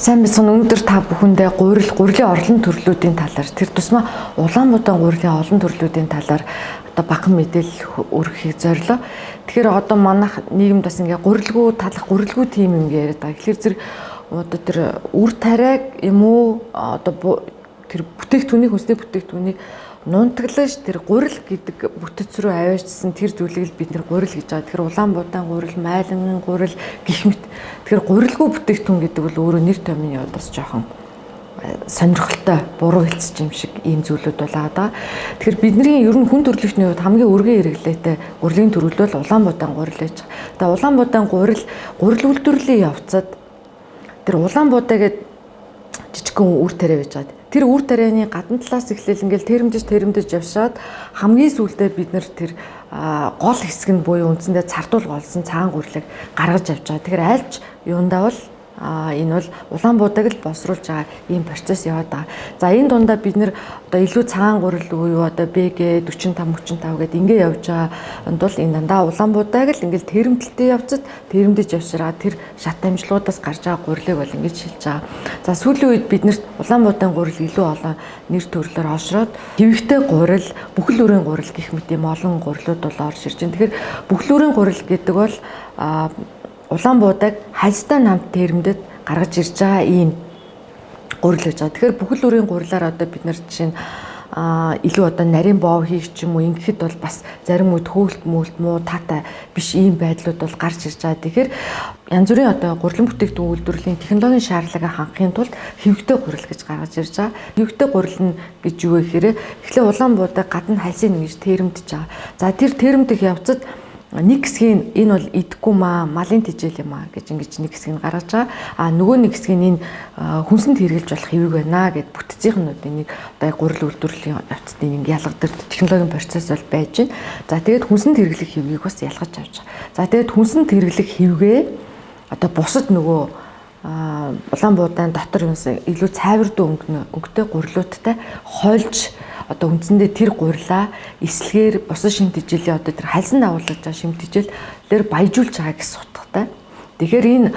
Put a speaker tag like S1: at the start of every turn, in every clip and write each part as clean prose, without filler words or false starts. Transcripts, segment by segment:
S1: Сайн бацхан өнөөдөр та бүхэндээ гурилын орлон төрлүүдийн талаар тэр тусмаа Улаанбаатар гурилын олон төрлүүдийн талаар одоо багахан мэдээлэл өргөхийг зорилоо. Тэгэхээр одоо манайх нийгэмд бас ингээ гурилгүй тим юм яриад байгаа. Тэгэхээр зэрэг одоо тэр үр тариаг юм уу одоо тэр бүтээгдэхүүнийг хүнсний бүтээгдэхүүнийг нунтаглаж тэр гурил гэдэг бүтэц рүү аваачсан тэр зүйлийг л бид нэр гурил гэж байгаа. Тэгэхээр Улаанбаатар гурил, Майлангийн гурил гэх мэт. Тэгэхээр гурилгүй бүтээгдэхүүн гэдэг бол өөрөө нэр томьёоны явдас жоохон сонирхолтой, буруу хэлцэж юм шиг ийм зүйлүүд болоо. Тэгэхээр бидний ер нь хүн төрөлхтний хувьд хамгийн өргөн хэрэглээтэй гурилын төрөл бол Улаанбаатар гурил гэж байгаа. Тэгээ Улаанбаатар гурил үйлдвэрлэлийн явцад тэр Улаанбаатар гэдэг жижигхэн үр тариа байж байгаа. Тэр үр тарианы гадна талаас эхлээл ингээл тэрэмдэж явшаад хамгийн сүүлдээ бид нэр тэр гол хэсэг нь буюу үндсэндээ цартуул голсон цагаан гурилыг гаргаж авч байгаа. Тэгэхээр альч юундаа бол энэ бол Улаанбаатарыг л босруулж байгаа ийм процесс яваад байгаа. За энэ дундаа бид нэр одоо илүү цагаан гурил буюу одоо БГ 45 35 гэдэг ингээ явж байгаа бол энэ дандаа Улаанбаатарыг л ингээл тэрэмдэлтэй явцад тэрэмдэж явшраа тэр шат амжилгуудаас гарч байгаа гурилыг бол ингэж шилж байгаа. За сүүлийн үед биднэрт Улаанбаатар гурил илүү олон нэр төрлөөр олшроод хэвэгтэй гурил, бүхэл бүрийн гурил гэх мэт ийм олон гурилууд бол орж ирж байна. Тэгэхээр бүхэл бүрийн гурил гэдэг бол Улаанбаатарыг хальстай намт тэрэмдэд гаргаж ирж байгаа ийм гурил гэж байгаа. Тэгэхээр бүхэл бүрийн гурилаар одоо бид нар жишээ нь илүү одоо нарийн боов хийх ч юм уу ингэхэд бол бас зарим үед хөөлт муу таатай биш ийм байдлууд бол гарч ирж байгаа. Тэгэхээр янз бүрийн одоо гурилан бүтээгдэхүүн үйлдвэрлэлийн технологийн шаардлагыг хангахын тулд хэвэгтэй гурил гэж гаргаж ирж байгаа. Хэвэгтэй гурил нь гэж юу вэ гэхээр эхлээ Улаанбаатар гадна хальсыг ингэж тэрэмдэж байгаа. За тэр тэрэмдэх явцад нэг хэсгийг энэ бол идэхгүй малын тижэл юм гэж ингэж нэг хэсгийг гаргаж байгаа. Нөгөө нэг хэсгийг энэ хүнсэнд хэрэглэж болох хэвэг байна гэд бүтцийнхнүүдийн нэг одоо гурил үйлдвэрлэлийн явцад нэг ялгадаг технологийн процесс бол байж байна. За тэгээд хүнсэнд хэрэглэх хэвгийг бас ялгаж авч байгаа. За тэгээд хүнсэнд хэрэглэх хэвгээ одоо бусад нөгөө Улаанбаатарын дотор юмсан илүү цайвард өнгөтэй гурилуудтай хольж одоо үндсэндээ тэр гурилаа эслэгээр бусад шимт тижээлийн одоо тэр хальсан дагуулж байгаа шимт тижээлээр баяжуулж байгаа гэсэн утгатай. Тэгэхээр энэ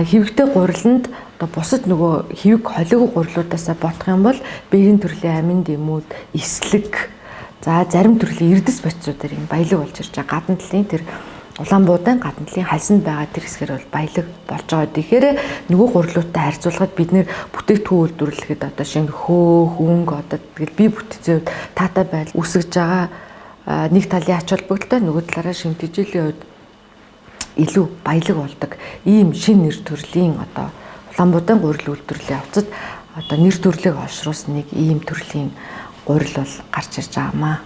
S1: хэвэгтэй гуриланд одоо бусад нөгөө хэвэг холиогүй гурилуудаасаа бодох юм бол бэгийн төрлийн амин дэмүүд, эслэг, за зарим төрлийн эрдэс бодисуудаар энэ баялаг болж ирж байгаа. Гадна талын тэр Улаанбаатарын гадна талын хальсанд байгаа тэр хэсгээр бол баялаг болж байгаа. Тэгэхээр нөгөө гурилуудтай харьцуулахад бид нэр бүтээгдэхүүн үйлдвэрлэхэд одоо шинэ хөнгө одоо тэгэл бие бүтцийн хувьд таатай байдал үүсгэж байгаа нэг талын ач холбогдолтой, нөгөө талаараа шимт тижээлийн хувьд илүү баялаг болдог ийм шинэ нэр төрлийн одоо Улаанбаатарын гурил үйлдвэрлэлийн явцад одоо нэр төрлийг олшруулсан нэг ийм төрлийн гурил бол гарч ирж байгаамаа.